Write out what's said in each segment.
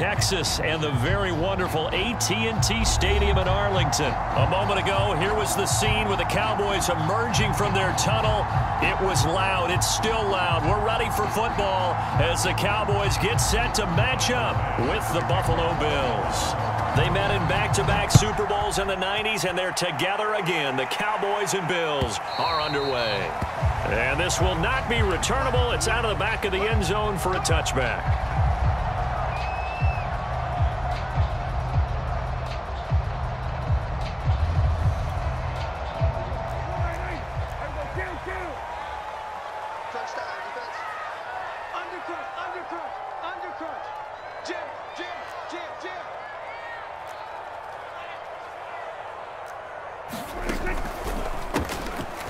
Texas and the very wonderful AT&T Stadium in Arlington. A moment ago, here was the scene with the Cowboys emerging from their tunnel. It was loud. It's still loud. We're ready for football as the Cowboys get set to match up with the Buffalo Bills. They met in back-to-back Super Bowls in the 90s, and they're together again. The Cowboys and Bills are underway. And this will not be returnable. It's out of the back of the end zone for a touchback.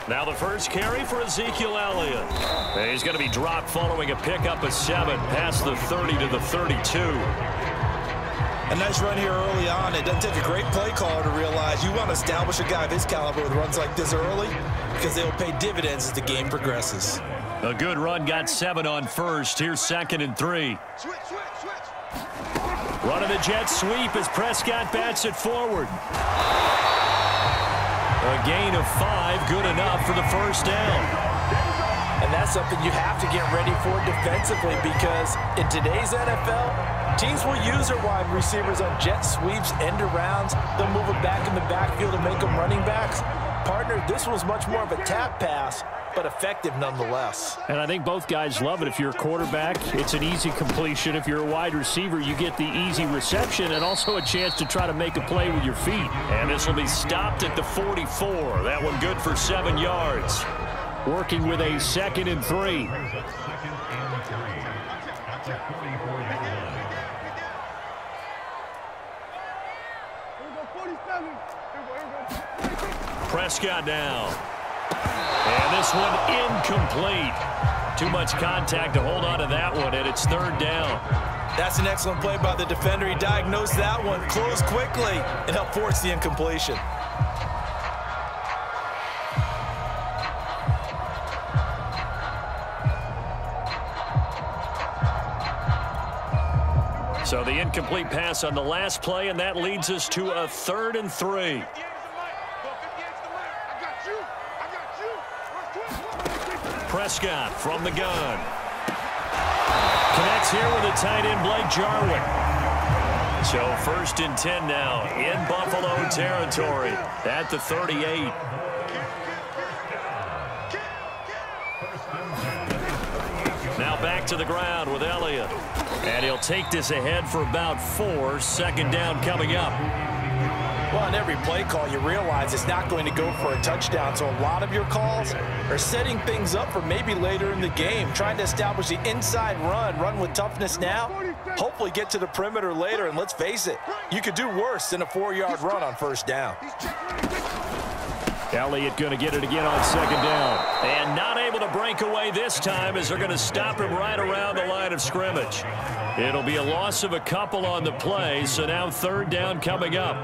Now the first carry for Ezekiel Elliott. He's going to be dropped following a pickup of 7 past the 30 to the 32. A nice run here early on. It doesn't take a great play caller to realize you want to establish a guy of his caliber with runs like this early because they will pay dividends as the game progresses. A good run got 7 on first. Here's 2nd and 3. Running the jet sweep as Prescott bats it forward. A gain of 5, good enough for the first down. And that's something you have to get ready for defensively because in today's NFL, teams will use their wide receivers on jet sweeps, end arounds. They'll move them back in the backfield and make them running backs. Partner, this was much more of a tap pass, but effective nonetheless. And I think both guys love it. If you're a quarterback, it's an easy completion. If you're a wide receiver, you get the easy reception and also a chance to try to make a play with your feet. And this will be stopped at the 44. That one good for 7 yards. Working with a 2nd and 3. Prescott now. And this one incomplete. Too much contact to hold on to that one, and it's 3rd down. That's an excellent play by the defender. He diagnosed that one, closed quickly, and helped force the incompletion. So the incomplete pass on the last play, and that leads us to a 3rd and 3. Prescott from the gun. Connects here with a tight end, Blake Jarwin. So 1st and 10 now in Buffalo territory at the 38. Now back to the ground with Elliott. And he'll take this ahead for about 4. 2nd down coming up. Well, on every play call, you realize it's not going to go for a touchdown. So a lot of your calls are setting things up for maybe later in the game, trying to establish the inside run with toughness now, hopefully get to the perimeter later. And let's face it, you could do worse than a 4-yard run on 1st down. Elliott going to get it again on 2nd down. And not able to break away this time as they're going to stop him right around the line of scrimmage. It'll be a loss of a couple on the play, so now 3rd down coming up.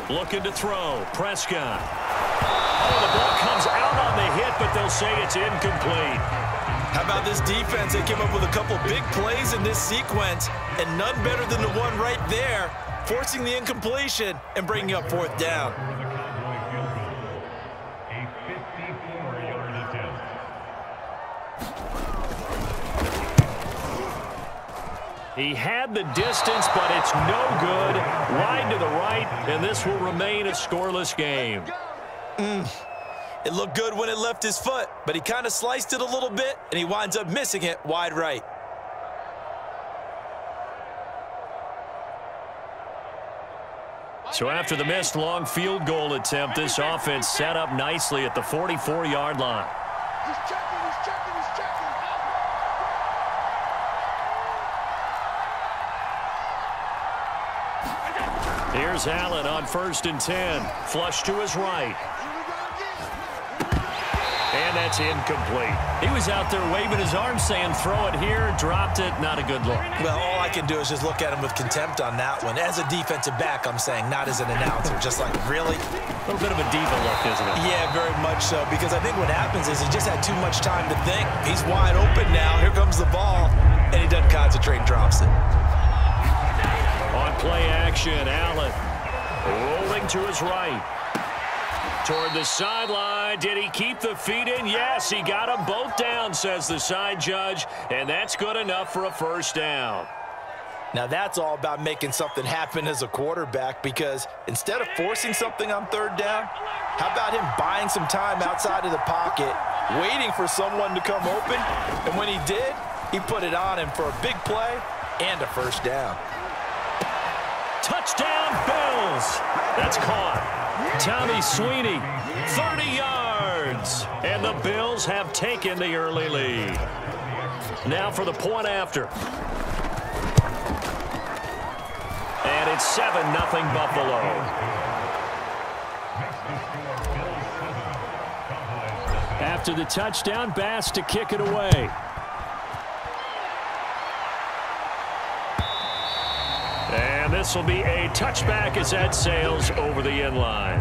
Looking to throw. Prescott. Oh, the ball comes out on the hit, but they'll say it's incomplete. How about this defense? They came up with a couple big plays in this sequence, and none better than the one right there, forcing the incompletion and bringing up 4th down. He had the distance, but it's no good. Wide to the right, and this will remain a scoreless game. It looked good when it left his foot, but he kind of sliced it a little bit, and he winds up missing it wide right. So after the missed long field goal attempt, this offense set up nicely at the 44-yard line. Here's Allen on 1st and 10. Flush to his right. And that's incomplete. He was out there waving his arms saying, throw it here, dropped it, not a good look. Well, all I can do is just look at him with contempt on that one. As a defensive back, I'm saying, not as an announcer. Just like, really? A little bit of a diva look, isn't it? Yeah, very much so, because I think what happens is he just had too much time to think. He's wide open now. Here comes the ball, and he doesn't concentrate and drops it. On play action, Allen rolling to his right. Toward the sideline. Did he keep the feet in? Yes, he got them both down, says the side judge, and that's good enough for a first down. Now, that's all about making something happen as a quarterback, because instead of forcing something on third down, how about him buying some time outside of the pocket, waiting for someone to come open, and when he did, he put it on him for a big play and a first down. Touchdown, Bills. That's caught. Tommy Sweeney, 30 yards. And the Bills have taken the early lead. Now for the point after. And it's 7-0 Buffalo. After the touchdown, Bass to kick it away. And this will be a touchback as that sails over the end line.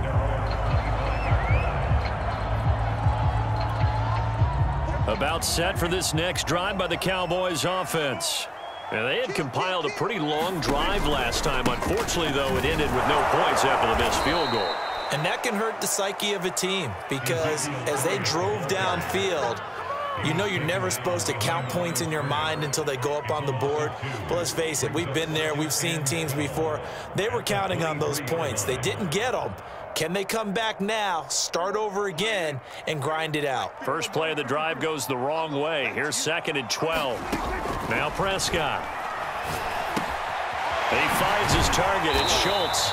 About set for this next drive by the Cowboys offense. And they had compiled a pretty long drive last time. Unfortunately, though, it ended with no points after the missed field goal. And that can hurt the psyche of a team, because as they drove downfield, you know you're never supposed to count points in your mind until they go up on the board. But let's face it, we've been there. We've seen teams before. They were counting on those points. They didn't get them. Can they come back now, start over again, and grind it out? First play of the drive goes the wrong way. Here's 2nd and 12. Now Prescott. He finds his target. It's Schultz.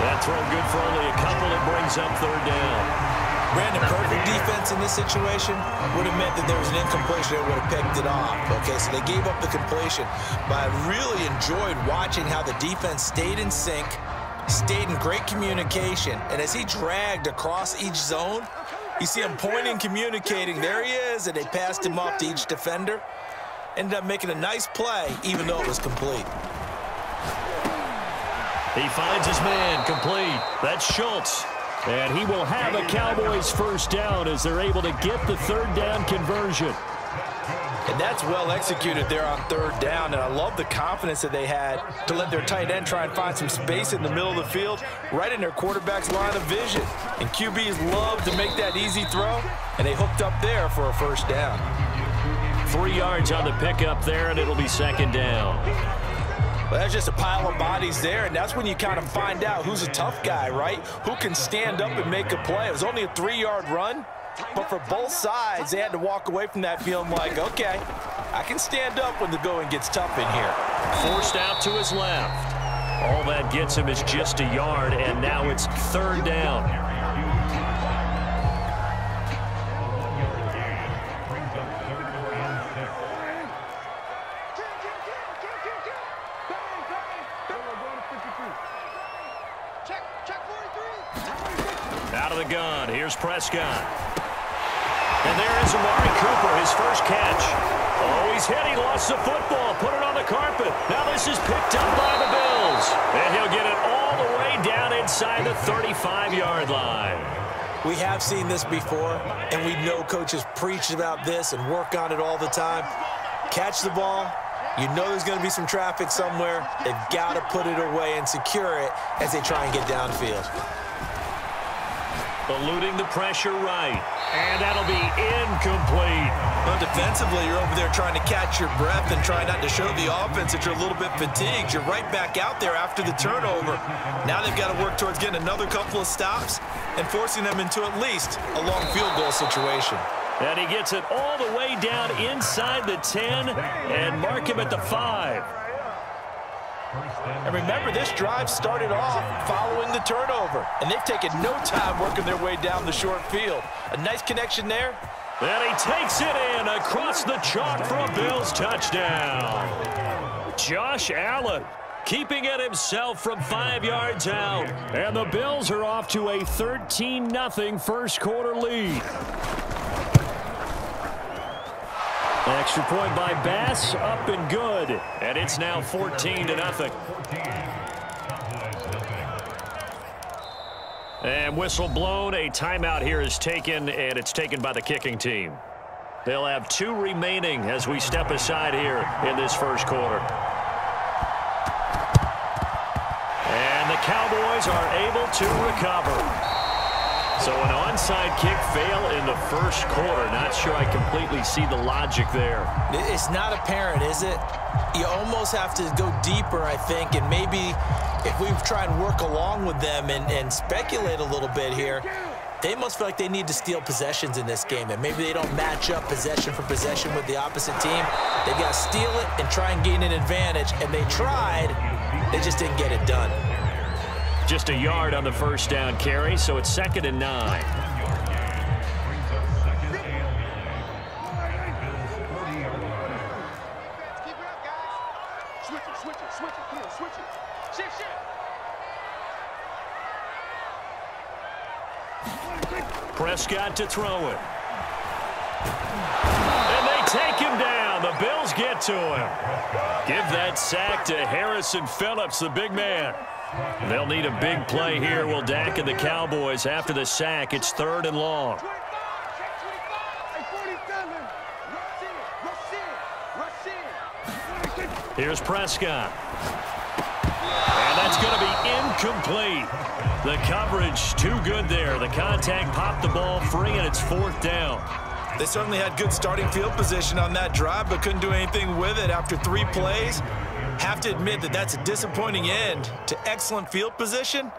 That throw good for only a couple. It brings up third down. Brandon, perfect defense in this situation would have meant that there was an incompletion that would have picked it off. Okay, so they gave up the completion. But I really enjoyed watching how the defense stayed in sync, stayed in great communication. And as he dragged across each zone, you see him pointing, communicating. There he is, and they passed him off to each defender. Ended up making a nice play, even though it was complete. He finds his man, complete. That's Schultz. And he will have a Cowboys first down as they're able to get the third down conversion. And that's well executed there on third down. And I love the confidence that they had to let their tight end try and find some space in the middle of the field, right in their quarterback's line of vision. And QBs love to make that easy throw, and they hooked up there for a first down. 3 yards on the pickup there, and it'll be 2nd down. Well, that's just a pile of bodies there, and that's when you kind of find out who's a tough guy, right? Who can stand up and make a play. It was only a 3-yard run, but for both sides, they had to walk away from that feeling like, okay, I can stand up when the going gets tough in here. Forced out to his left. All that gets him is just a yard, and now it's third down. Out of the gun, here's Prescott. And there is Amari Cooper, his first catch. Oh, he's hit, he lost the football, put it on the carpet. Now this is picked up by the Bills. And he'll get it all the way down inside the 35-yard line. We have seen this before, and we know coaches preach about this and work on it all the time. Catch the ball. You know there's going to be some traffic somewhere. They've got to put it away and secure it as they try and get downfield. Eluding the pressure right. And that'll be incomplete. Well, defensively, you're over there trying to catch your breath and try not to show the offense that you're a little bit fatigued. You're right back out there after the turnover. Now they've got to work towards getting another couple of stops and forcing them into at least a long field goal situation. And he gets it all the way down inside the 10 and mark him at the 5. And remember, this drive started off following the turnover, and they've taken no time working their way down the short field. A nice connection there. And he takes it in across the chalk for a Bills touchdown. Josh Allen keeping it himself from 5 yards out. And the Bills are off to a 13-0 first quarter lead. Extra point by Bass, up and good. And it's now 14-0. And whistle blown. A timeout here is taken, and it's taken by the kicking team. They'll have 2 remaining as we step aside here in this first quarter. And the Cowboys are able to recover. So an onside kick fail in the first quarter. Not sure I completely see the logic there. It's not apparent, is it? You almost have to go deeper, I think, and maybe if we try and work along with them and speculate a little bit here, they must feel like they need to steal possessions in this game, and maybe they don't match up possession for possession with the opposite team. They've got to steal it and try and gain an advantage, and they tried. They just didn't get it done. Just a yard on the first down carry, so it's 2nd and 9. Prescott to throw it. And they take him down. The Bills get to him. Give that sack to Harrison Phillips, the big man. They'll need a big play here. Will Dak and the Cowboys after the sack. It's 3rd and long. Here's Prescott. And that's going to be incomplete. The coverage too good there. The contact popped the ball free, and it's 4th down. They certainly had good starting field position on that drive, but couldn't do anything with it after 3 plays. Have to admit that that's a disappointing end to excellent field position.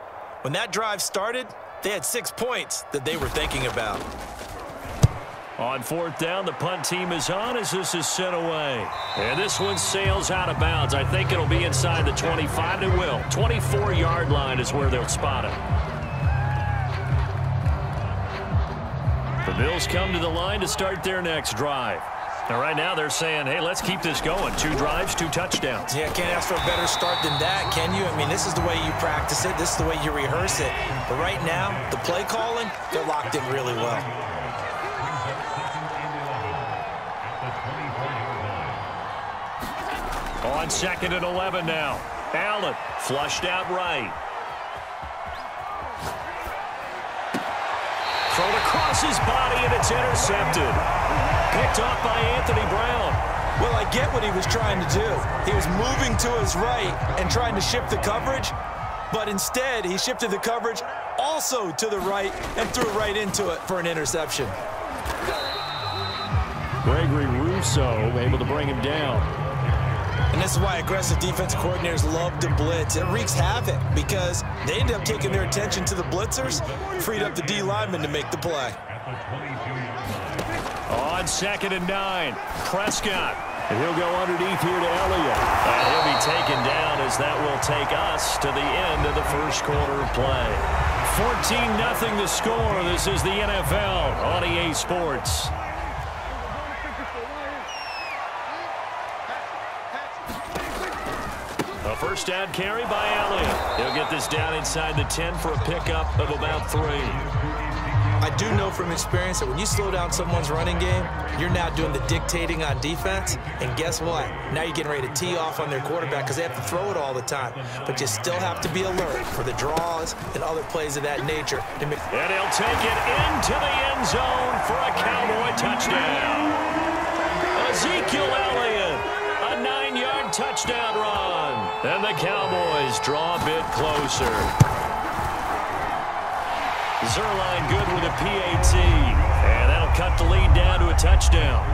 When that drive started, they had 6 points that they were thinking about. On 4th down, the punt team is on as this is sent away. And this one sails out of bounds. I think it'll be inside the 25. It will. 24-yard line is where they'll spot it. The Bills come to the line to start their next drive. And right now they're saying, hey, let's keep this going. 2 drives, 2 touchdowns. Yeah, can't ask for a better start than that, can you? I mean, this is the way you practice it. This is the way you rehearse it. But right now, the play calling, they're locked in really well. On 2nd and 11 now. Allen flushed out right. Thrown across his body, and it's intercepted. Picked off by Anthony Brown. Well, I get what he was trying to do. He was moving to his right and trying to shift the coverage, but instead he shifted the coverage also to the right and threw right into it for an interception. Gregory Rousseau able to bring him down. And this is why aggressive defense coordinators love to blitz. It wreaks havoc because they end up taking their attention to the blitzers, freed up the D lineman to make the play. On 2nd and 9, Prescott. And he'll go underneath here to Elliott. And he'll be taken down as that will take us to the end of the first quarter of play. 14-0 the score. This is the NFL on EA Sports. A first down carry by Elliott. He'll get this down inside the 10 for a pickup of about 3. I do know from experience that when you slow down someone's running game, you're now doing the dictating on defense. And guess what? Now you're getting ready to tee off on their quarterback because they have to throw it all the time. But you still have to be alert for the draws and other plays of that nature. And he'll take it into the end zone for a Cowboy touchdown. Ezekiel Elliott, a 9-yard touchdown run. And the Cowboys draw a bit closer. Zuerlein good with a PAT. And that'll cut the lead down to a touchdown.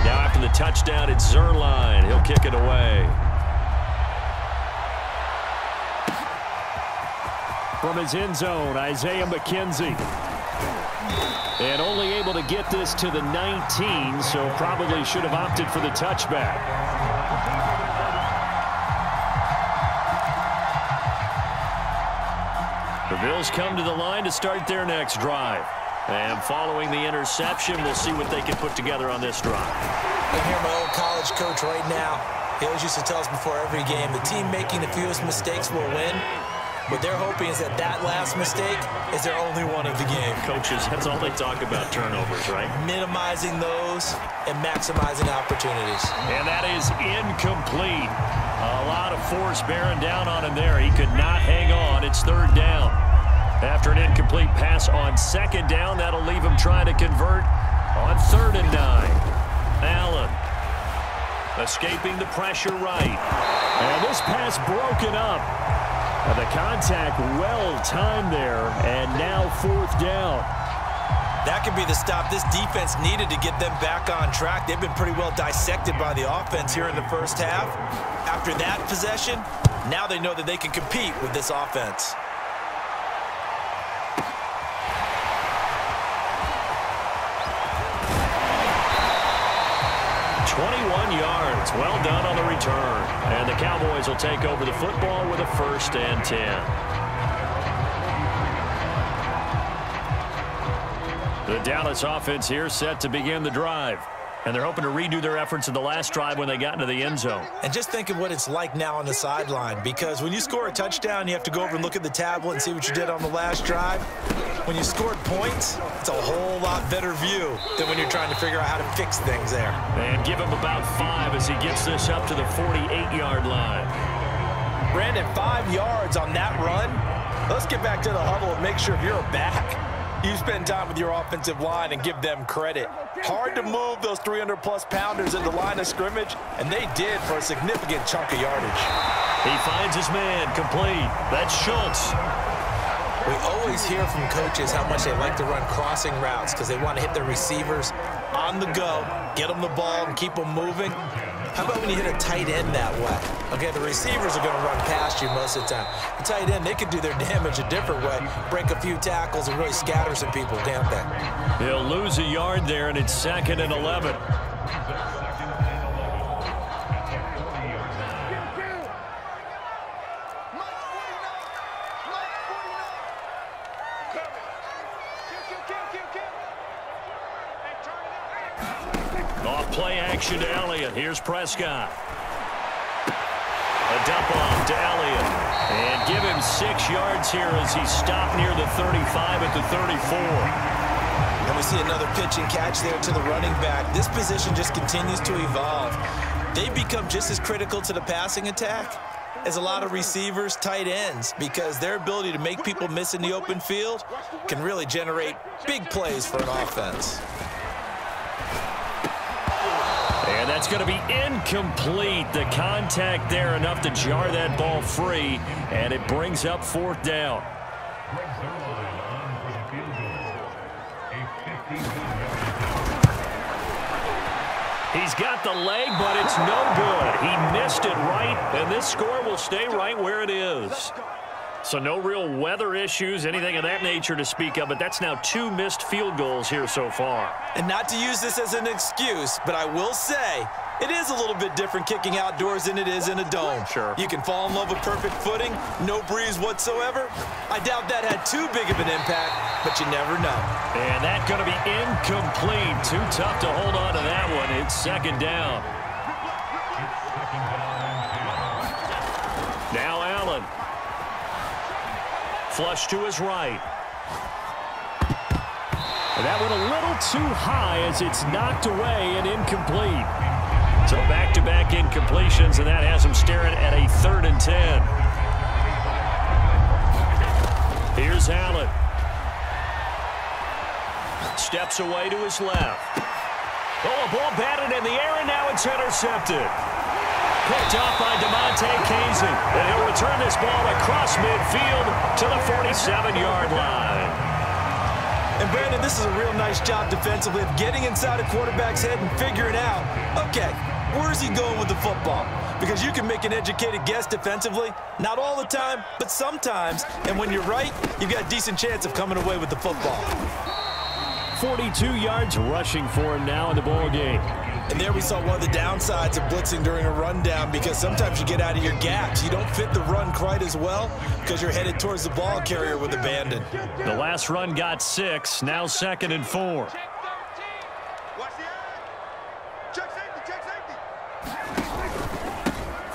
Now after the touchdown, it's Zuerlein. He'll kick it away. From his end zone, Isaiah McKenzie. And only able to get this to the 19, so probably should have opted for the touchback. The Bills come to the line to start their next drive. And following the interception, we'll see what they can put together on this drive. I hear my old college coach right now. He always used to tell us before every game, the team making the fewest mistakes will win. What they're hoping is that that last mistake is their only one of the game. Coaches, that's all they talk about, turnovers, right? Minimizing those and maximizing opportunities. And that is incomplete. A lot of force bearing down on him there. He could not hang on. It's third down. After an incomplete pass on second down, that'll leave him trying to convert on 3rd and 9. Allen escaping the pressure right. And this pass broken up. The contact well timed there, and now 4th down. That could be the stop this defense needed to get them back on track. They've been pretty well dissected by the offense here in the first half. After that possession, now they know that they can compete with this offense. Yards. Well done on the return. And the Cowboys will take over the football with a 1st and 10. The Dallas offense here set to begin the drive. And they're hoping to redo their efforts in the last drive when they got into the end zone. And just think of what it's like now on the sideline, because when you score a touchdown, you have to go over and look at the tablet and see what you did on the last drive. When you scored points, it's a whole lot better view than when you're trying to figure out how to fix things there. And give him about 5 as he gets this up to the 48-yard line. Brandon, 5 yards on that run. Let's get back to the huddle and make sure if you're a back, you spend time with your offensive line and give them credit. Hard to move those 300-plus pounders at the line of scrimmage, and they did for a significant chunk of yardage. He finds his man complete. That's Schultz. We always hear from coaches how much they like to run crossing routes because they want to hit their receivers on the go, get them the ball, and keep them moving. How about when you hit a tight end that way? Okay, the receivers are going to run past you most of the time. The tight end, they can do their damage a different way, break a few tackles and really scatter some people, can't they? He'll lose a yard there, and it's 2nd and 11. Play action to Elliott. Here's Prescott. A dump off to Elliott. And give him 6 yards here as he stopped near the 35 at the 34. And we see another pitch and catch there to the running back. This position just continues to evolve. They become just as critical to the passing attack as a lot of receivers, tight ends, because their ability to make people miss in the open field can really generate big plays for an offense. And that's going to be incomplete. The contact there enough to jar that ball free, and it brings up 4th down. He's got the leg, but it's no good. He missed it right, and this score will stay right where it is. So no real weather issues, anything of that nature to speak of, but that's now 2 missed field goals here so far. And not to use this as an excuse, but I will say it is a little bit different kicking outdoors than it is in a dome. Sure. You can fall in love with perfect footing, no breeze whatsoever. I doubt that had too big of an impact, but you never know. And that's going to be incomplete. Too tough to hold on to that one. It's 2nd down. Now Allen. Flush to his right. And that one a little too high as it's knocked away and incomplete. So back-to-back incompletions, and that has him staring at a 3rd and 10. Here's Allen. Steps away to his left. Oh, a ball batted in the air, and now it's intercepted. Picked off by DeMonte Casey. And he'll return this ball across midfield to the 47-yard line. And Brandon, this is a real nice job defensively of getting inside a quarterback's head and figuring out, okay, where is he going with the football? Because you can make an educated guess defensively. Not all the time, but sometimes. And when you're right, you've got a decent chance of coming away with the football. 42 yards rushing for him now in the ball game. And there we saw one of the downsides of blitzing during a rundown, because sometimes you get out of your gaps. You don't fit the run quite as well because you're headed towards the ball carrier with abandon. The last run got 6, now 2nd and 4.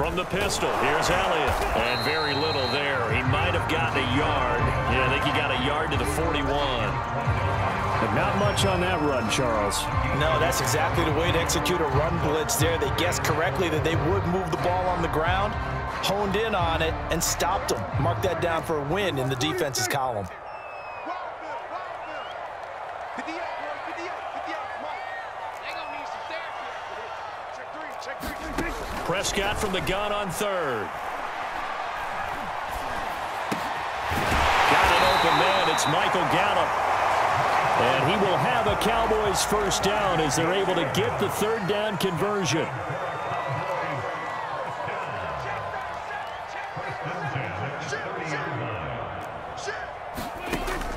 From the pistol, here's Elliott. And very little there. He might have gotten a yard. Yeah, I think he got a yard to the 41. But not much on that run, Charles. No, that's exactly the way to execute a run blitz there. They guessed correctly that they would move the ball on the ground, honed in on it, and stopped them. Mark that down for a win in the defense's column. Prescott from the gun on third. Got an open man. It's Michael Gallup. And he will have a Cowboys first down as they're able to get the third down conversion.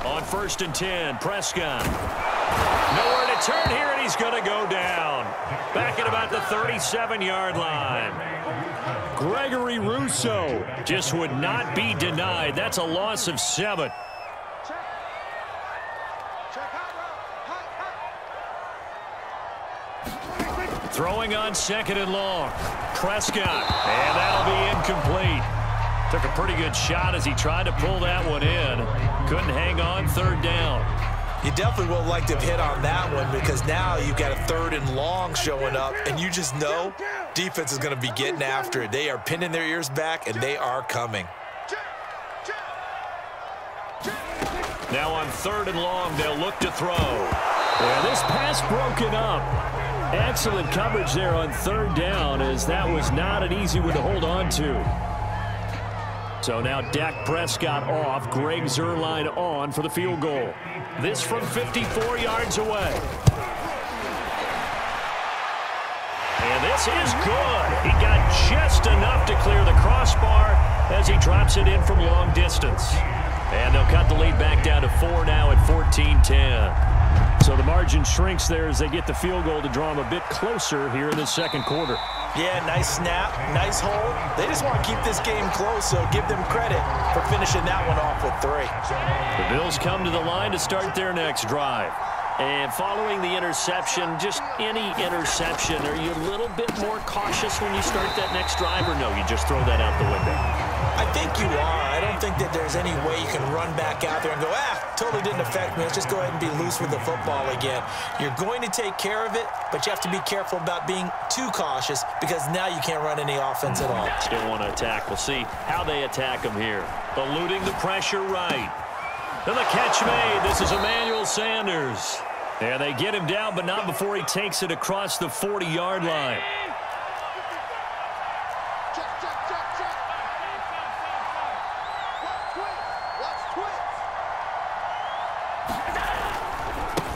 On 1st and 10, Prescott. Nowhere to turn here, and he's going to go down. Back at about the 37-yard line. Gregory Rousseau just would not be denied. That's a loss of 7. Throwing on 2nd and long. Prescott, and that'll be incomplete. Took a pretty good shot as he tried to pull that one in. Couldn't hang on 3rd down. You definitely would like to have hit on that one because now you've got a 3rd and long showing up, and you just know defense is going to be getting after it. They are pinning their ears back, and they are coming. Now on 3rd and long, they'll look to throw. Yeah, this pass broken up. Excellent coverage there on 3rd down, as that was not an easy one to hold on to. So now Dak Prescott off, Greg Zuerlein on for the field goal. This from 54 yards away. And this is good. He got just enough to clear the crossbar as he drops it in from long distance. And they'll cut the lead back down to 4 now at 14-10. So the margin shrinks there as they get the field goal to draw them a bit closer here in the 2nd quarter. Yeah, nice snap, nice hold. They just want to keep this game close, so give them credit for finishing that one off with 3. The Bills come to the line to start their next drive. And following the interception, just any interception, are you a little bit more cautious when you start that next drive, or no, you just throw that out the window? I think you are. I don't think that there's any way you can run back out there and go, totally didn't affect me. Let's just go ahead and be loose with the football again. You're going to take care of it, but you have to be careful about being too cautious because now you can't run any offense at all. Still want to attack. We'll see how they attack them here. Eluding the pressure right. And the catch made. This is Emmanuel Sanders. And they get him down, but not before he takes it across the 40-yard line.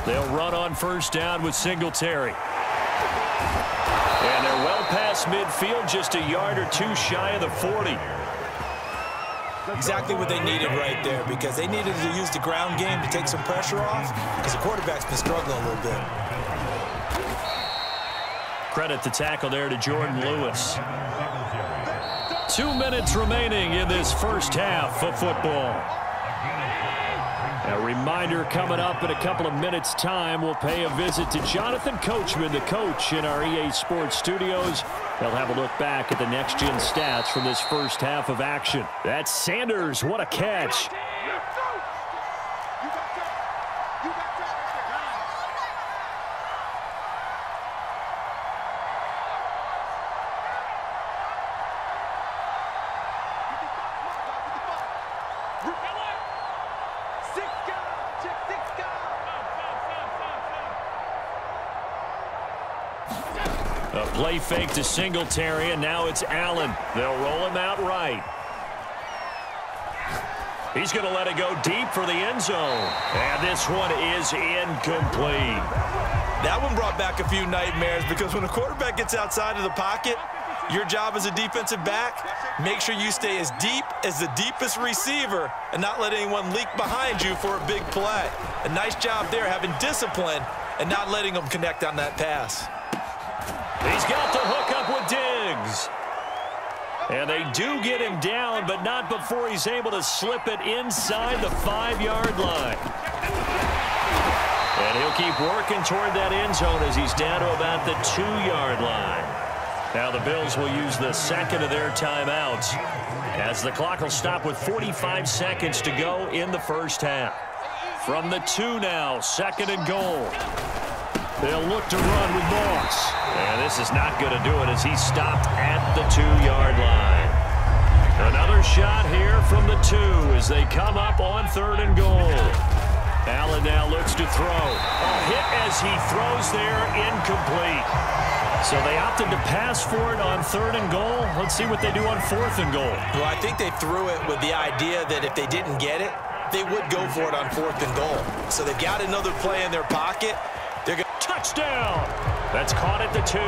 They'll run on 1st down with Singletary. And they're well past midfield, just a yard or 2 shy of the 40. Exactly what they needed right there because they needed to use the ground game to take some pressure off because the quarterback's been struggling a little bit. Credit the tackle there to Jordan Lewis. 2 minutes remaining in this first half of football. A reminder coming up in a couple of minutes' time. We'll pay a visit to Jonathan Coachman, the coach in our EA Sports studios. They'll have a look back at the next-gen stats from this first half of action. That's Sanders. What a catch. A play fake to Singletary, and now it's Allen. They'll roll him out right. He's going to let it go deep for the end zone. And this one is incomplete. That one brought back a few nightmares because when a quarterback gets outside of the pocket, your job as a defensive back, make sure you stay as deep as the deepest receiver and not let anyone leak behind you for a big play. A nice job there having discipline and not letting them connect on that pass. He's got the hook up with Diggs. And they do get him down, but not before he's able to slip it inside the 5-yard line. And he'll keep working toward that end zone as he's down to about the 2-yard line. Now the Bills will use the second of their timeouts as the clock will stop with 45 seconds to go in the first half. From the 2 now, second and goal. They'll look to run with Moss. And this is not going to do it as he's stopped at the 2-yard line. Another shot here from the 2 as they come up on third and goal. Allen now looks to throw. A hit as he throws there, incomplete. So they opted to pass for it on third and goal. Let's see what they do on fourth and goal. Well, I think they threw it with the idea that if they didn't get it, they would go for it on fourth and goal. So they've got another play in their pocket. They're going to touchdown. That's caught at the 2.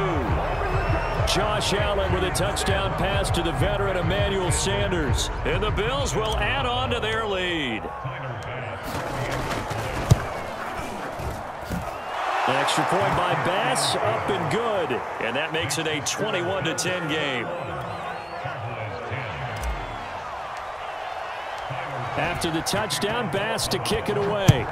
Josh Allen with a touchdown pass to the veteran Emmanuel Sanders. And the Bills will add on to their lead. An extra point by Bass, up and good. And that makes it a 21-10 game. After the touchdown, Bass to kick it away.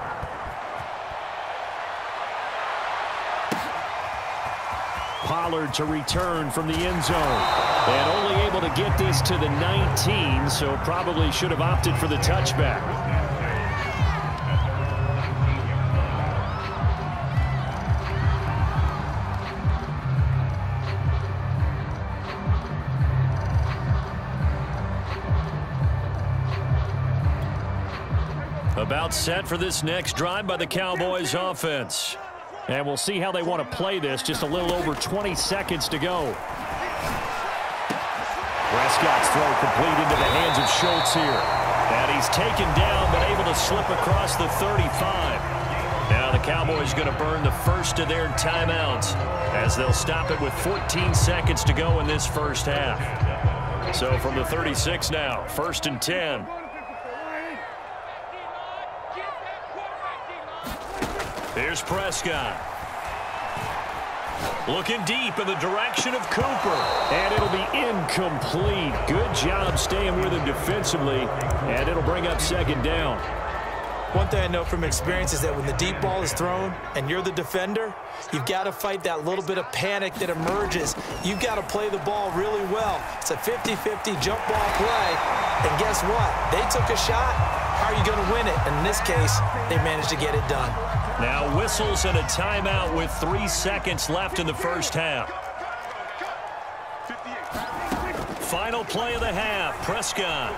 Pollard to return from the end zone. And only able to get this to the 19, so probably should have opted for the touchback. About set for this next drive by the Cowboys offense. And we'll see how they want to play this. Just a little over 20 seconds to go. Prescott's throw complete into the hands of Schultz here. And he's taken down but able to slip across the 35. Now the Cowboys going to burn the first of their timeouts as they'll stop it with 14 seconds to go in this first half. So from the 36 now, 1st and 10. Here's Prescott. Looking deep in the direction of Cooper. And it'll be incomplete. Good job staying with him defensively. And it'll bring up second down. One thing I know from experience is that when the deep ball is thrown and you're the defender, you've got to fight that little bit of panic that emerges. You've got to play the ball really well. It's a 50-50 jump ball play. And guess what? They took a shot. How are you going to win it? And in this case, they managed to get it done. Now whistles and a timeout with 3 seconds left in the first half. Final play of the half, Prescott.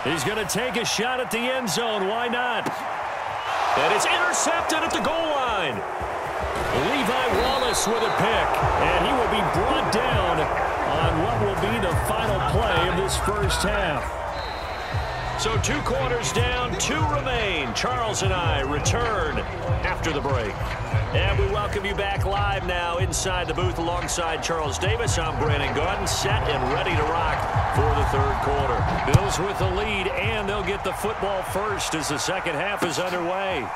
He's going to take a shot at the end zone. Why not? And it's intercepted at the goal line. Levi Wallace with a pick. And he will be brought down on what will be the final play of this first half. So 2 quarters down, 2 remain. Charles and I return after the break. And we welcome you back live now inside the booth alongside Charles Davis. I'm Brandon Gaudin, set and ready to rock for the 3rd quarter. Bills with the lead, and they'll get the football first as the second half is underway.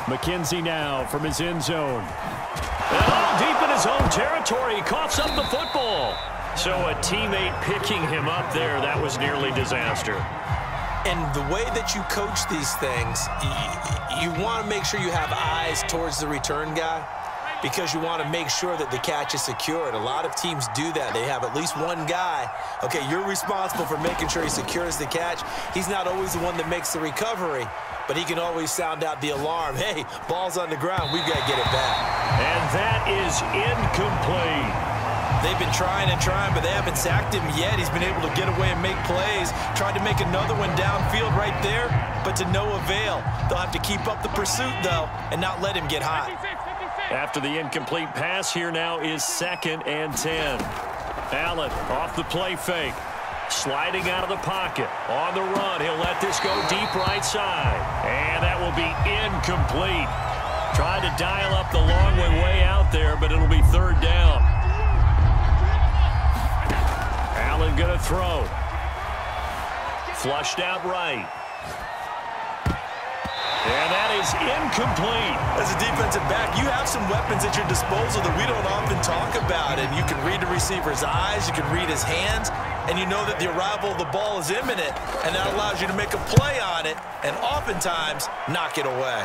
McKenzie now from his end zone. And deep in his own territory, he coughs up the football. So a teammate picking him up there, that was nearly disaster. And the way that you coach these things, you want to make sure you have eyes towards the return guy because you want to make sure that the catch is secured. A lot of teams do that. They have at least one guy. Okay, you're responsible for making sure he secures the catch. He's not always the one that makes the recovery, but he can always sound out the alarm. Hey, ball's on the ground. We've got to get it back. And that is incomplete. They've been trying and trying, but they haven't sacked him yet. He's been able to get away and make plays. Tried to make another one downfield right there, but to no avail. They'll have to keep up the pursuit, though, and not let him get hot. After the incomplete pass, here now is 2nd and 10. Allen off the play fake. Sliding out of the pocket. On the run, he'll let this go deep right side. And that will be incomplete. Tried to dial up the long one way out there, but it'll be 3rd down. Allen going to throw. Flushed out right. And that is incomplete. As a defensive back, you have some weapons at your disposal that we don't often talk about. And you can read the receiver's eyes, you can read his hands, and you know that the arrival of the ball is imminent. And that allows you to make a play on it and oftentimes knock it away.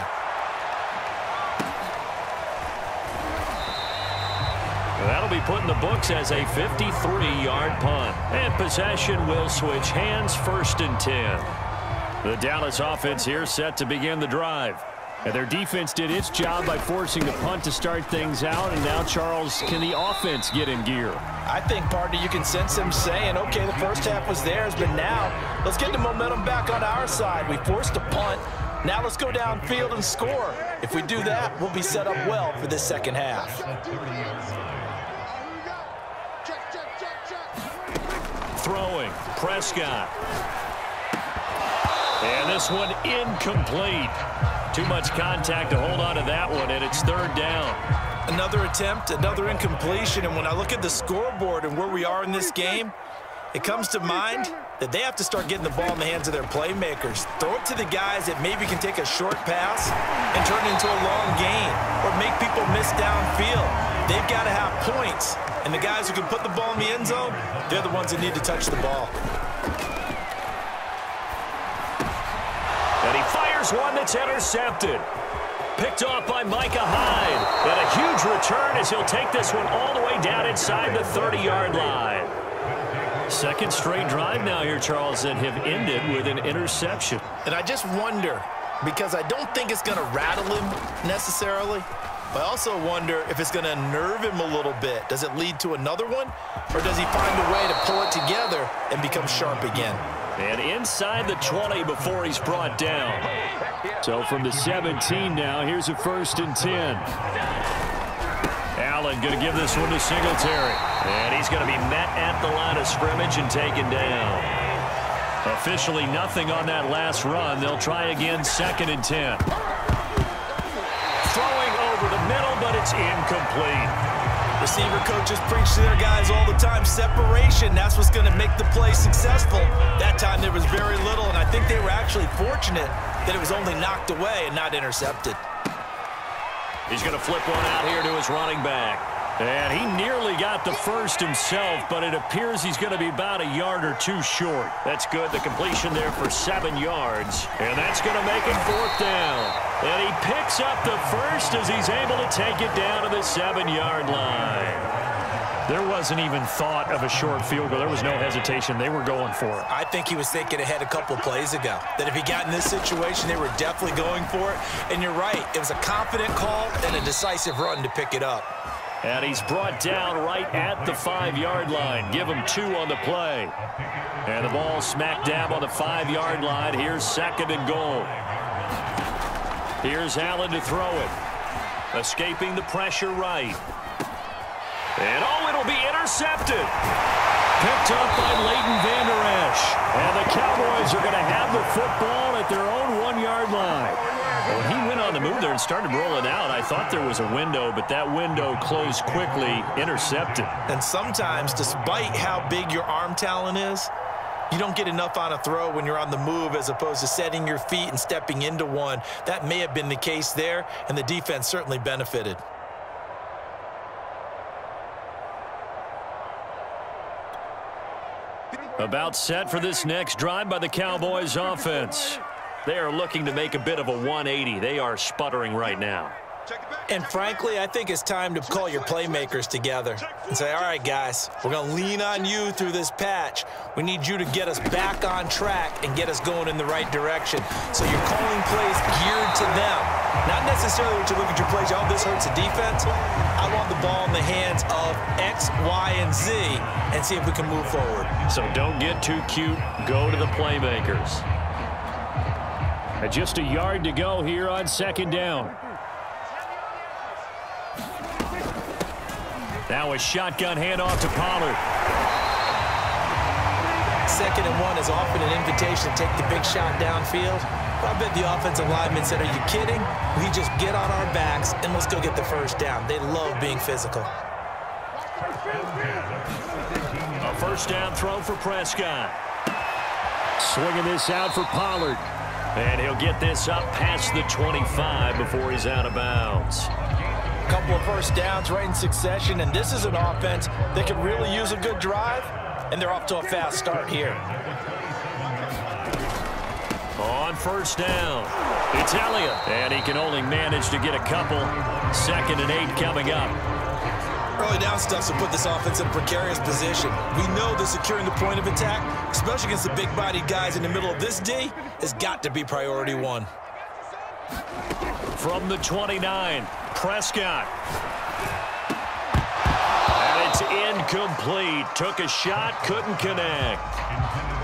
That'll be put in the books as a 53-yard punt. And possession will switch hands, 1st and 10. The Dallas offense here set to begin the drive. And their defense did its job by forcing the punt to start things out. And now, Charles, can the offense get in gear? I think, partner, you can sense them saying, okay, the first half was theirs, but now let's get the momentum back on our side. We forced a punt. Now let's go downfield and score. If we do that, we'll be set up well for this second half. Throwing, Prescott. And this one incomplete. Too much contact to hold on to that one, and it's 3rd down. Another attempt, another incompletion, and when I look at the scoreboard and where we are in this game, it comes to mind that they have to start getting the ball in the hands of their playmakers. Throw it to the guys that maybe can take a short pass and turn it into a long gain or make people miss downfield. They've got to have points, and the guys who can put the ball in the end zone, they're the ones that need to touch the ball. And he fires one that's intercepted. Picked off by Micah Hyde. And a huge return as he'll take this one all the way down inside the 30-yard line. Second straight drive now here, Charles, that have ended with an interception. And I just wonder, because I don't think it's going to rattle him necessarily, but I also wonder if it's going to nerve him a little bit. Does it lead to another one? Or does he find a way to pull it together and become sharp again? And inside the 20 before he's brought down. So from the 17 now, here's a 1st and 10. Allen going to give this one to Singletary. And he's going to be met at the line of scrimmage and taken down. Officially nothing on that last run. They'll try again, 2nd and 10. Throwing over the middle, but it's incomplete. Receiver coaches preach to their guys all the time. Separation, that's what's going to make the play successful. That time there was very little, and I think they were actually fortunate that it was only knocked away and not intercepted. He's going to flip one out here to his running back. And he nearly got the first himself, but it appears he's going to be about a yard or two short. That's good. The completion there for 7 yards. And that's going to make it 4th down. And he picks up the first as he's able to take it down to the 7-yard line. There wasn't even thought of a short field goal. There was no hesitation. They were going for it. I think he was thinking ahead a couple plays ago, that if he got in this situation, they were definitely going for it. And you're right. It was a confident call and a decisive run to pick it up. And he's brought down right at the 5-yard line. Give him 2 on the play. And the ball smack dab on the 5-yard line. Here's 2nd and goal. Here's Allen to throw it. Escaping the pressure right. And oh, it'll be intercepted. Picked up by Leighton Vander Esch. And the Cowboys are going to have the football at their own 1-yard line. When he went on the move there and started rolling out, I thought there was a window, but that window closed quickly, intercepted. And sometimes, despite how big your arm talent is, you don't get enough on a throw when you're on the move as opposed to setting your feet and stepping into one. That may have been the case there, and the defense certainly benefited. About set for this next drive by the Cowboys offense. They are looking to make a bit of a 180. They are sputtering right now. And frankly, I think it's time to call your playmakers together and say, all right, guys, we're going to lean on you through this patch. We need you to get us back on track and get us going in the right direction. So you're calling plays geared to them. Not necessarily when you look at your plays, oh, this hurts the defense. I want the ball in the hands of X, Y, and Z and see if we can move forward. So don't get too cute. Go to the playmakers. Just a yard to go here on 2nd down. Now a shotgun handoff to Pollard. 2nd and 1 is often an invitation to take the big shot downfield. I bet the offensive lineman said, are you kidding? We just get on our backs and let's go get the first down. They love being physical. A 1st down throw for Prescott. Swinging this out for Pollard. And he'll get this up past the 25 before he's out of bounds. A couple of 1st downs right in succession, and this is an offense that could really use a good drive, and they're off to a fast start here. On 1st down, it's Elliott. And he can only manage to get a couple. 2nd and 8 coming up. Well, early down stuff will put this offense in a precarious position. We know that securing the point of attack, especially against the big-bodied guys in the middle of this D, has got to be priority one. From the 29, Prescott. And it's incomplete. Took a shot, couldn't connect.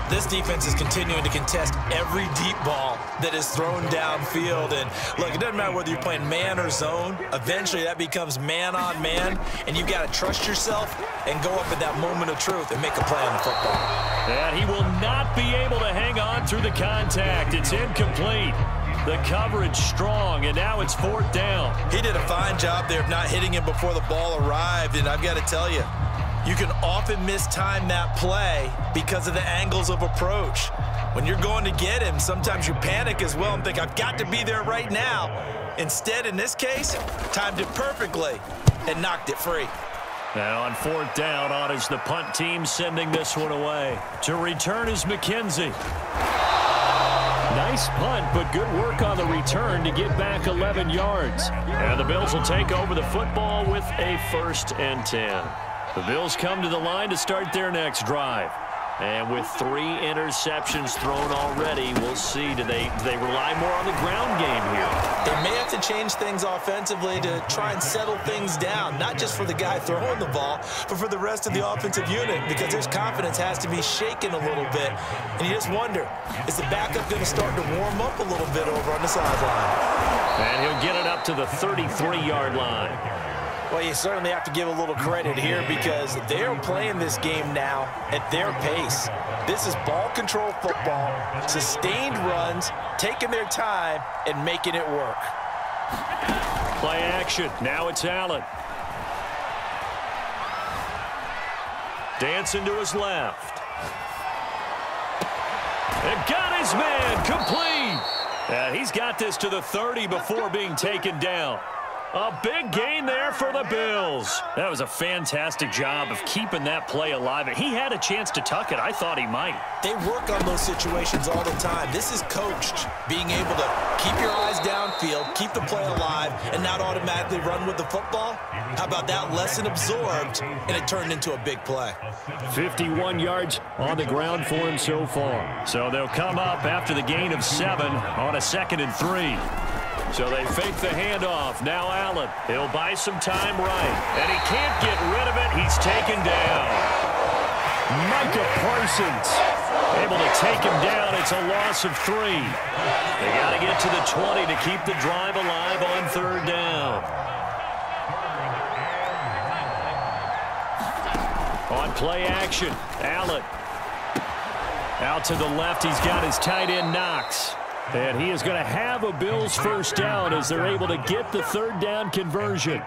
This defense is continuing to contest every deep ball that is thrown downfield. And look, it doesn't matter whether you're playing man or zone. Eventually, that becomes man on man, and you've got to trust yourself and go up at that moment of truth and make a play on the football. And he will not be able to hang on through the contact. It's incomplete. The coverage strong, and now it's 4th down. He did a fine job there of not hitting him before the ball arrived, and I've got to tell you, you can often mistime that play because of the angles of approach. When you're going to get him, sometimes you panic as well and think, I've got to be there right now. Instead, in this case, timed it perfectly and knocked it free. Now on 4th down, on is the punt team sending this one away. To return is McKenzie. Nice punt, but good work on the return to get back 11 yards. And the Bills will take over the football with a 1st and 10. The Bills come to the line to start their next drive. And with 3 interceptions thrown already, we'll see. Do they rely more on the ground game here? They may have to change things offensively to try and settle things down, not just for the guy throwing the ball, but for the rest of the offensive unit, because their confidence has to be shaken a little bit. And you just wonder, is the backup going to start to warm up a little bit over on the sideline? And he'll get it up to the 33-yard line. Well, you certainly have to give a little credit here because they're playing this game now at their pace. This is ball control football, sustained runs, taking their time, and making it work. Play action. Now it's Allen. Dancing to his left. And got his man complete. And he's got this to the 30 before being taken down. A big gain there for the Bills. That was a fantastic job of keeping that play alive. He had a chance to tuck it. I thought he might. They work on those situations all the time. This is coached, being able to keep your eyes downfield, keep the play alive, and not automatically run with the football. How about that lesson absorbed, and it turned into a big play. 51 yards on the ground for him so far. So they'll come up after the gain of 7 on a 2nd and 3. So they fake the handoff. Now Allen. He'll buy some time right. And he can't get rid of it. He's taken down. Micah Parsons able to take him down. It's a loss of 3. They got to get to the 20 to keep the drive alive on 3rd down. On play action, Allen. Out to the left, he's got his tight end Knox. And he is going to have a Bills 1st down as they're able to get the 3rd down conversion.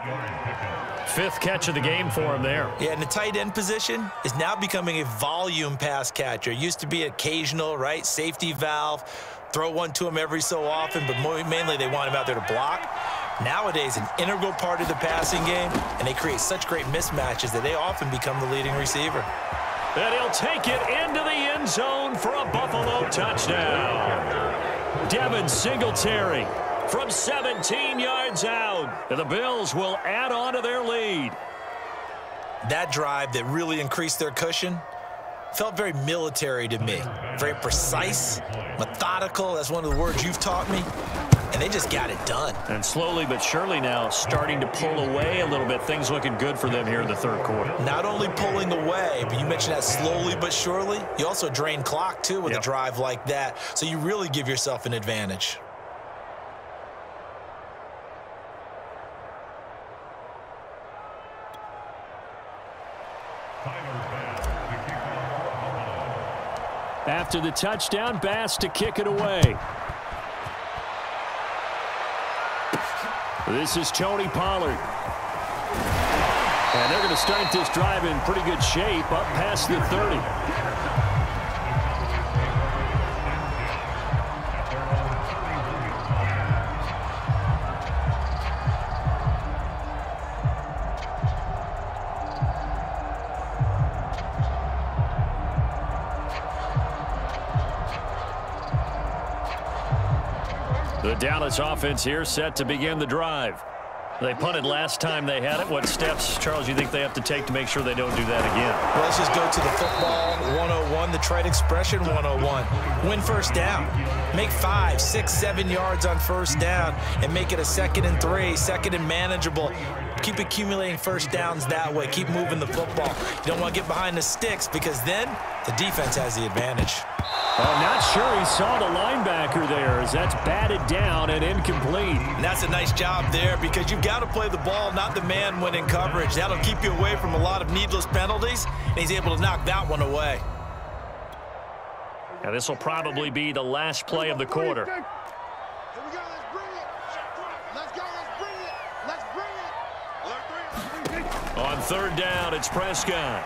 5th catch of the game for him there. Yeah, and the tight end position is now becoming a volume pass catcher. It used to be occasional, right? Safety valve. Throw one to him every so often, but mainly they want him out there to block. Nowadays, an integral part of the passing game, and they create such great mismatches that they often become the leading receiver. And he'll take it into the end zone for a Buffalo touchdown. Devin Singletary from 17 yards out. And the Bills will add on to their lead. That drive that really increased their cushion felt very military to me. Very precise, methodical. That's one of the words you've taught me. And they just got it done. And slowly but surely now starting to pull away a little bit. Things looking good for them here in the 3rd quarter. Not only pulling away, but you mentioned that slowly but surely. You also drain clock, too, with a drive like that. So you really give yourself an advantage. After the touchdown, Bass to kick it away. This is Tony Pollard. And they're going to start this drive in pretty good shape up past the 30. The Dallas offense here set to begin the drive. They punted last time they had it. What steps, Charles, you think they have to take to make sure they don't do that again? Well, let's just go to the football 101, the trade expression 101. Win first down. Make 5, 6, 7 yards on first down and make it a 2nd and 3, 2nd and manageable. Keep accumulating first downs that way. Keep moving the football. You don't want to get behind the sticks because then the defense has the advantage. I'm not sure he saw the linebacker there as that's batted down and incomplete. And that's a nice job there because you've got to play the ball, not the man when in coverage. That'll keep you away from a lot of needless penalties, and he's able to knock that one away. Now this will probably be the last play of the quarter. Here we go. Let's bring it. Let's go. Let's bring it. Let's bring it. On third down, it's Prescott.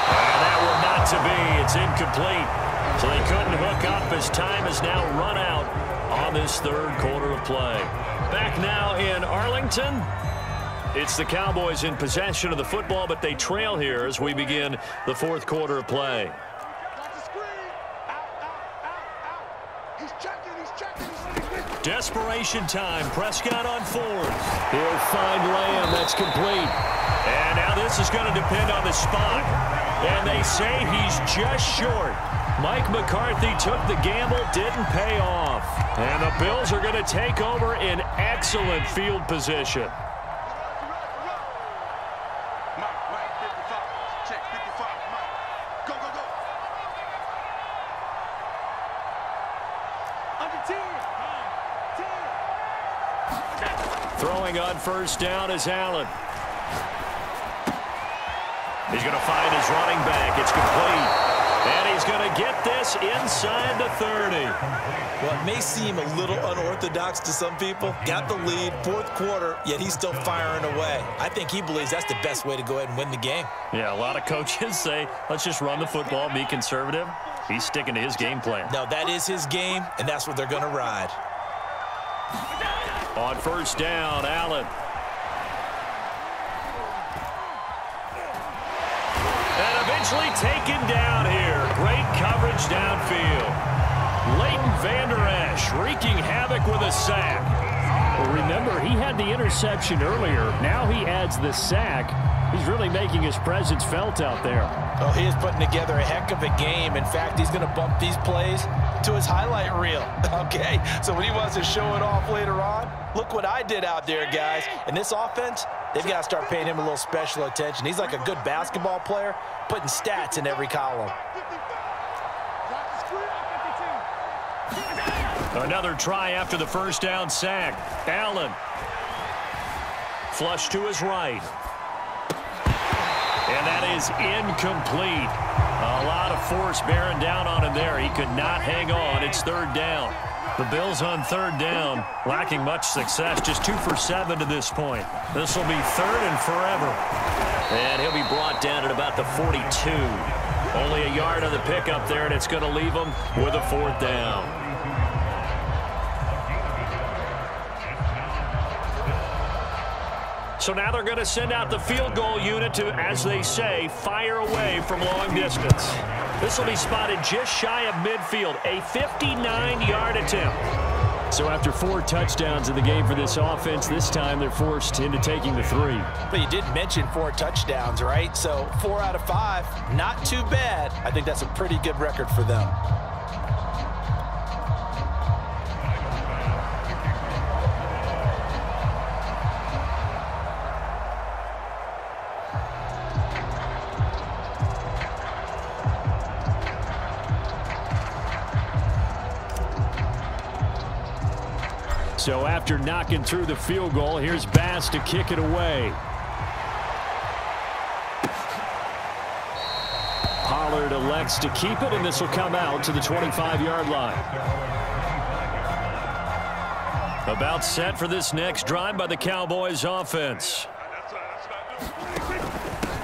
And that will not to be. It's incomplete. So they couldn't hook up as time is now run out on this third quarter of play. Back now in Arlington. It's the Cowboys in possession of the football, but they trail here as we begin the fourth quarter of play. Desperation time. Prescott on fourth. He'll find Lamb. That's complete. And now this is going to depend on the spot. And they say he's just short. Mike McCarthy took the gamble, didn't pay off. And the Bills are going to take over in excellent field position. Throwing on first down is Allen. He's going to find his running back. It's complete. And he's going to get this inside the 30. Well, it may seem a little unorthodox to some people. Got the lead, fourth quarter, yet he's still firing away. I think he believes that's the best way to go ahead and win the game. Yeah, a lot of coaches say, let's just run the football, be conservative. He's sticking to his game plan. No, that is his game, and that's what they're going to ride. On first down, Allen. And eventually taken down here. Great coverage downfield. Leighton Vander Esch wreaking havoc with a sack. Well, remember, he had the interception earlier. Now he adds the sack. He's really making his presence felt out there. Oh, he is putting together a heck of a game. In fact, he's going to bump these plays to his highlight reel. Okay, so when he wants to show it off later on, look what I did out there, guys. And this offense, they've got to start paying him a little special attention. He's like a good basketball player, putting stats in every column. Another try after the first down sack. Allen. Flush to his right. And that is incomplete. A lot of force bearing down on him there. He could not hang on. It's third down. The Bills on third down, lacking much success. Just 2 for 7 to this point. This will be third and forever. And he'll be brought down at about the 42. Only a yard on the pickup there, and it's going to leave him with a fourth down. So now they're going to send out the field goal unit to, as they say, fire away from long distance. This will be spotted just shy of midfield, a 59-yard attempt. So after 4 touchdowns in the game for this offense, this time they're forced into taking the 3. But you did mention 4 touchdowns, right? So 4 out of 5, not too bad. I think that's a pretty good record for them. So after knocking through the field goal, here's Bass to kick it away. Pollard elects to keep it, and this will come out to the 25-yard line. About set for this next drive by the Cowboys offense.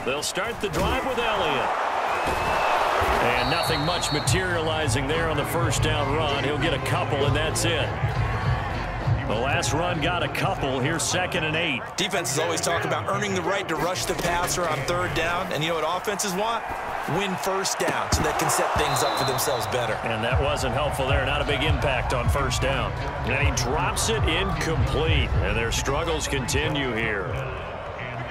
They'll start the drive with Elliott. And nothing much materializing there on the first down run. He'll get a couple, and that's it. The last run got a couple. Here's 2nd and 8. Defenses always talk about earning the right to rush the passer on third down. And you know what offenses want? win first down so they can set things up for themselves better. And that wasn't helpful there. Not a big impact on first down. And he drops it incomplete. And their struggles continue here.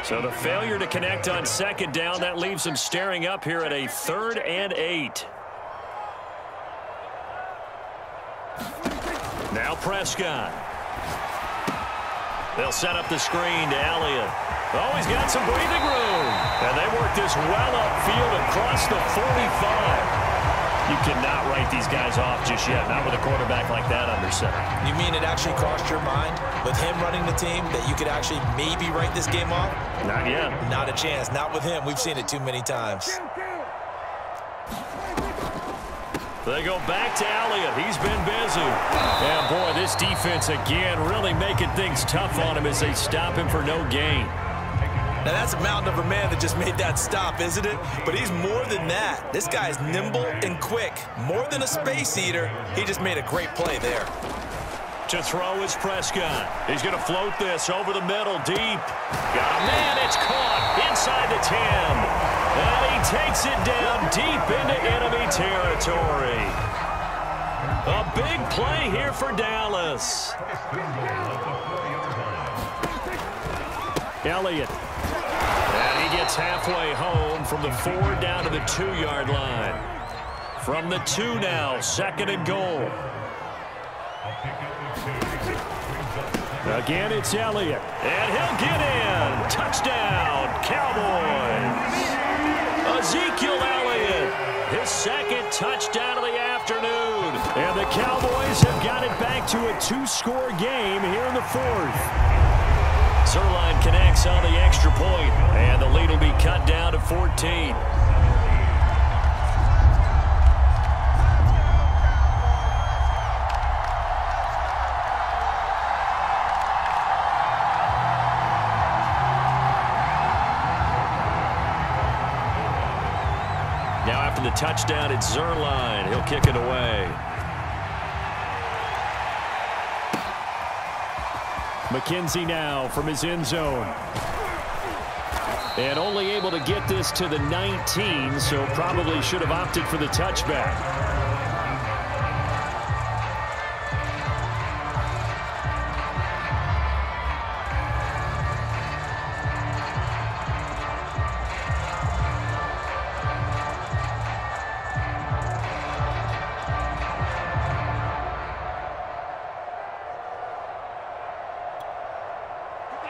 So the failure to connect on second down, that leaves them staring up here at a 3rd and 8. Now Prescott. They'll set up the screen to Elliott. Oh, he's got some breathing room. And they work this well upfield across the 45. You cannot write these guys off just yet, not with a quarterback like that under center. You mean it actually crossed your mind with him running the team that you could actually maybe write this game off? Not yet. Not a chance. Not with him. We've seen it too many times. They go back to Elliott. He's been busy. And, boy, this defense again really making things tough on him as they stop him for no gain. Now, that's a mountain of a man that just made that stop, isn't it? But he's more than that. This guy's nimble and quick. More than a space eater. He just made a great play there. To throw is Prescott. He's going to float this over the middle, deep. Got a man. It's caught inside the 10. And he takes it down deep into enemy territory. A big play here for Dallas. Elliott. And he gets halfway home from the 4 down to the 2-yard line. From the 2 now, 2nd and goal. Again, it's Elliott. And he'll get in. Touchdown, Cowboys. Ezekiel Elliott, his 2nd touchdown of the afternoon. And the Cowboys have got it back to a 2-score game here in the 4th. Zuerlein connects on the extra point, and the lead will be cut down to 14. Now after the touchdown, it's Zuerlein. He'll kick it away. McKenzie now from his end zone. And only able to get this to the 19, so probably should have opted for the touchback.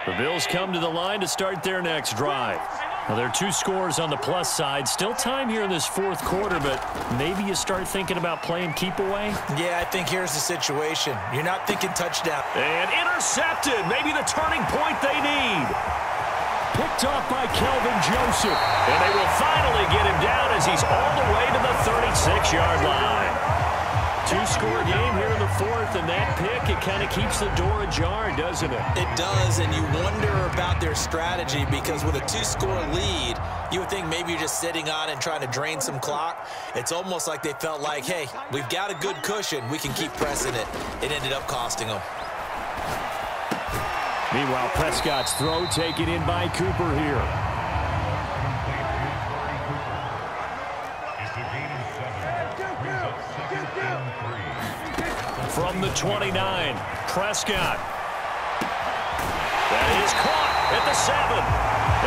The Bills come to the line to start their next drive. Now, there are 2 scores on the plus side. Still time here in this 4th quarter, but maybe you start thinking about playing keep away? Yeah, I think here's the situation. You're not thinking touchdown. And intercepted. Maybe the turning point they need. Picked off by Kelvin Joseph. And they will finally get him down as he's all the way to the 36-yard line. 2-score game here in the 4th, and that pick, it kind of keeps the door ajar, doesn't it? It does, and you wonder about their strategy because with a 2-score lead, you would think maybe you're just sitting on and trying to drain some clock. It's almost like they felt like, hey, we've got a good cushion. We can keep pressing it. It ended up costing them. Meanwhile, Prescott's throw taken in by Cooper here. From the 29, Prescott. That is caught at the 7.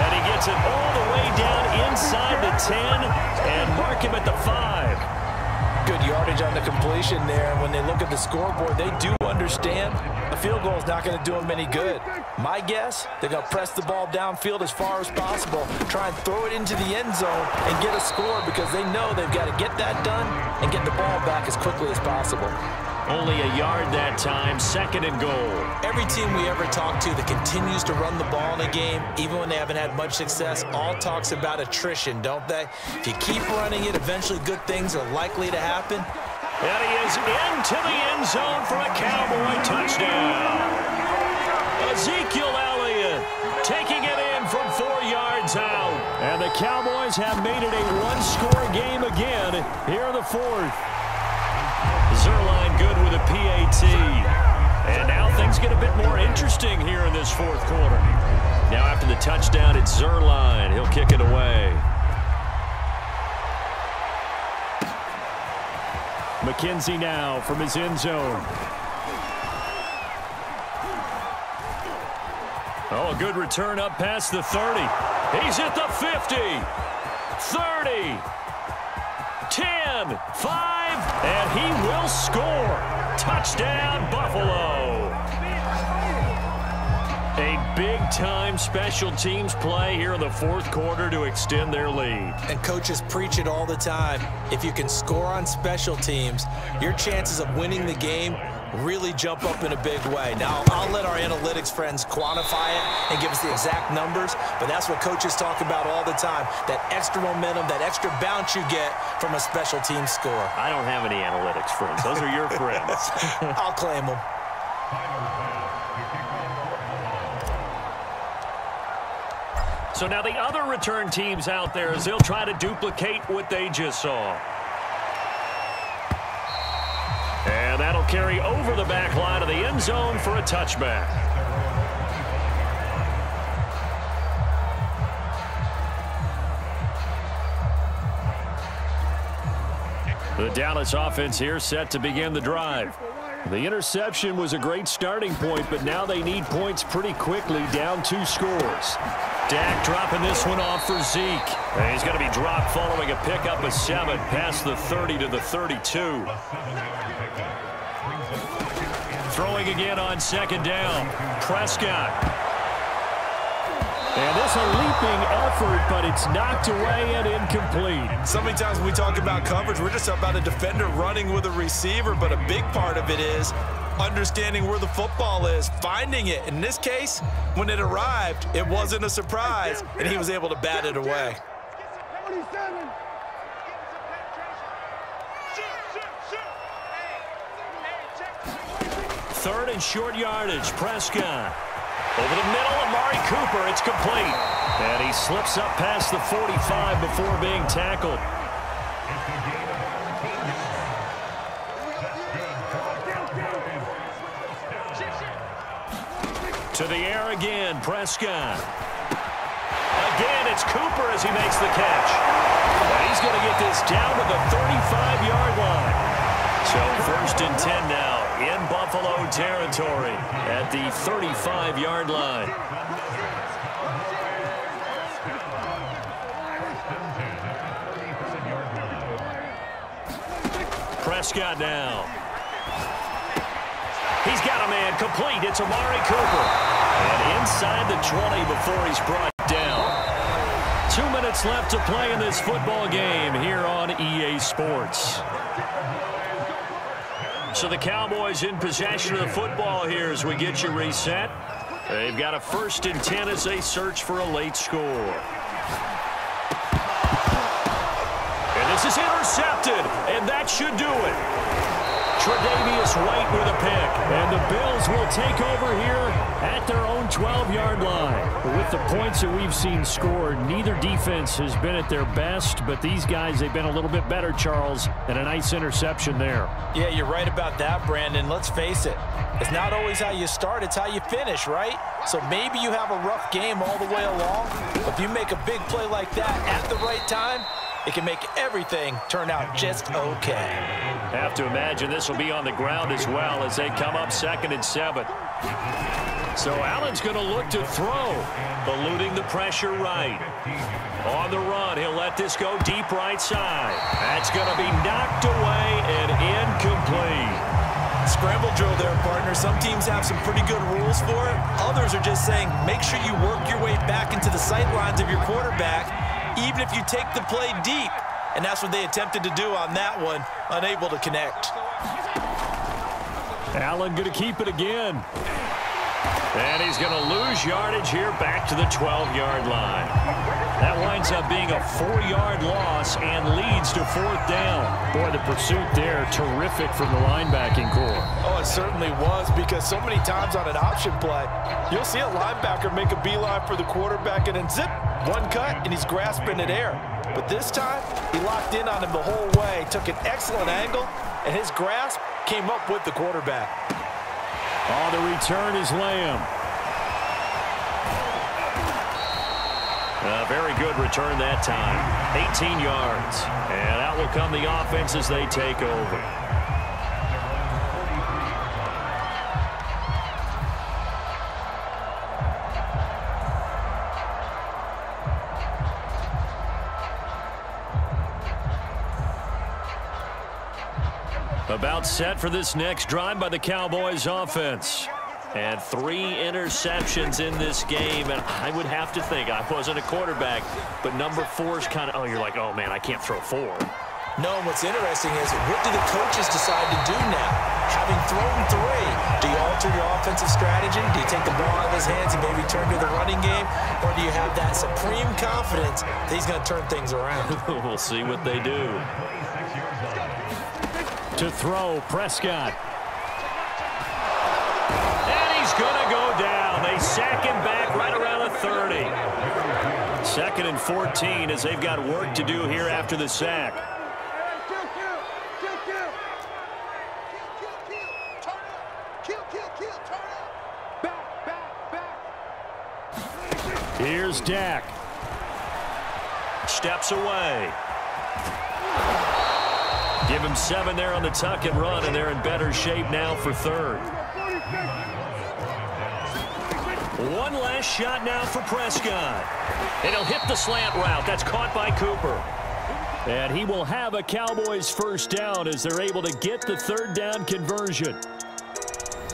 And he gets it all the way down inside the 10 and mark him at the 5. Good yardage on the completion there. And when they look at the scoreboard, they do understand a field goal is not going to do them any good. My guess, they're going to press the ball downfield as far as possible, try and throw it into the end zone and get a score because they know they've got to get that done and get the ball back as quickly as possible. Only a yard that time, 2nd and goal. Every team we ever talk to that continues to run the ball in a game, even when they haven't had much success, all talks about attrition, don't they? If you keep running it, eventually good things are likely to happen. And he is into the end zone for a Cowboy touchdown. Ezekiel Elliott taking it in from 4 yards out. And the Cowboys have made it a 1-score game again here in the 4th. Zuerlein good with a PAT. And now things get a bit more interesting here in this 4th quarter. Now after the touchdown, it's Zuerlein. He'll kick it away. McKenzie now from his end zone. Oh, a good return up past the 30. He's at the 50, 30, 10, 5, and he will score. Touchdown, Buffalo. A big-time special teams play here in the fourth quarter to extend their lead. And coaches preach it all the time. If you can score on special teams, your chances of winning the game really jump up in a big way. Now, I'll let our analytics friends quantify it and give us the exact numbers, but that's what coaches talk about all the time, that extra momentum, that extra bounce you get from a special team score. I don't have any analytics friends. Those are your friends. I'll claim them. So now the other return teams out there as they'll try to duplicate what they just saw. And that'll carry over the back line of the end zone for a touchback. The Dallas offense here set to begin the drive. The interception was a great starting point, but now they need points pretty quickly, down 2 scores. Dak dropping this one off for Zeke. And he's going to be dropped following a pickup of 7 past the 30 to the 32. Throwing again on second down. Prescott. And this a leaping effort, but it's knocked away and incomplete. So many times when we talk about coverage, we're just about a defender running with a receiver, but a big part of it is understanding where the football is, finding it. In this case, when it arrived, it wasn't a surprise, and he was able to bat it away. 27. 3rd and short yardage. Prescott. Over the middle, Amari Cooper. It's complete. And he slips up past the 45 before being tackled. To the air again, Prescott. Again, it's Cooper as he makes the catch. And he's going to get this down to the 35-yard line. So 1st and 10 now in Buffalo territory at the 35-yard line. Prescott now. He's got a man complete. It's Amari Cooper. And inside the 20 before he's brought down. 2 minutes left to play in this football game here on EA Sports. So the Cowboys in possession of the football here as we get you reset. They've got a 1st and 10 as they search for a late score. And this is intercepted, and that should do it. Tre'Davious White with a pick, and the Bills will take over here at their own 12-yard line. But with the points that we've seen scored, neither defense has been at their best, but these guys, they've been a little bit better, Charles, and a nice interception there. Yeah, you're right about that, Brandon. Let's face it. It's not always how you start, it's how you finish, right? So maybe you have a rough game all the way along, but if you make a big play like that at the right time, it can make everything turn out just okay. Have to imagine this will be on the ground as well as they come up 2nd and 7. So Allen's going to look to throw, eluding the pressure right. On the run, he'll let this go deep right side. That's going to be knocked away and incomplete. Scramble drill there, partner. Some teams have some pretty good rules for it. Others are just saying, make sure you work your way back into the sight lines of your quarterback, even if you take the play deep. And that's what they attempted to do on that one, unable to connect. Allen going to keep it again. And he's going to lose yardage here back to the 12-yard line. That winds up being a 4-yard loss and leads to 4th down. Boy, the pursuit there, terrific from the linebacking core. Oh, it certainly was, because so many times on an option play, you'll see a linebacker make a beeline for the quarterback and then zip, one cut, and he's grasping at air. But this time, he locked in on him the whole way, took an excellent angle, and his grasp came up with the quarterback. Oh, the return is Lamb. A very good return that time. 18 yards. And out will come the offense as they take over. About set for this next drive by the Cowboys offense. And 3 interceptions in this game. And I would have to think, I wasn't a quarterback, but number 4 is kind of, you're like, oh, man, I can't throw 4. No, and what's interesting is, what do the coaches decide to do now? Having thrown 3, do you alter your offensive strategy? Do you take the ball out of his hands and maybe turn to the running game? Or do you have that supreme confidence that he's going to turn things around? We'll see what they do. To throw, Prescott. And he's going to go down. They sack him back right around the 30. 2nd and 14 as they've got work to do here after the sack. Here's Dak. Steps away. Give him 7 there on the tuck and run, and they're in better shape now for 3rd. One last shot now for Prescott. And he'll hit the slant route. That's caught by Cooper. And he will have a Cowboys first down as they're able to get the 3rd down conversion.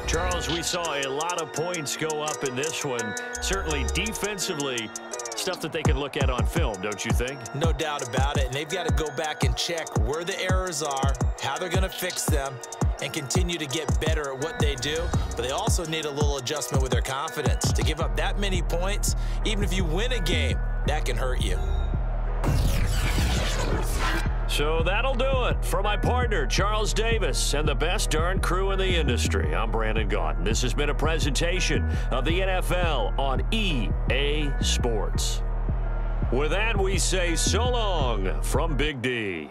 Charles, we saw a lot of points go up in this one. Certainly defensively, stuff that they can look at on film, don't you think? No doubt about it. And they've got to go back and check where the errors are, how they're going to fix them, and continue to get better at what they do. But they also need a little adjustment with their confidence. To give up that many points, even if you win a game, that can hurt you. So that'll do it for my partner, Charles Davis, and the best darn crew in the industry. I'm Brandon Gaudin. This has been a presentation of the NFL on EA Sports. With that, we say so long from Big D.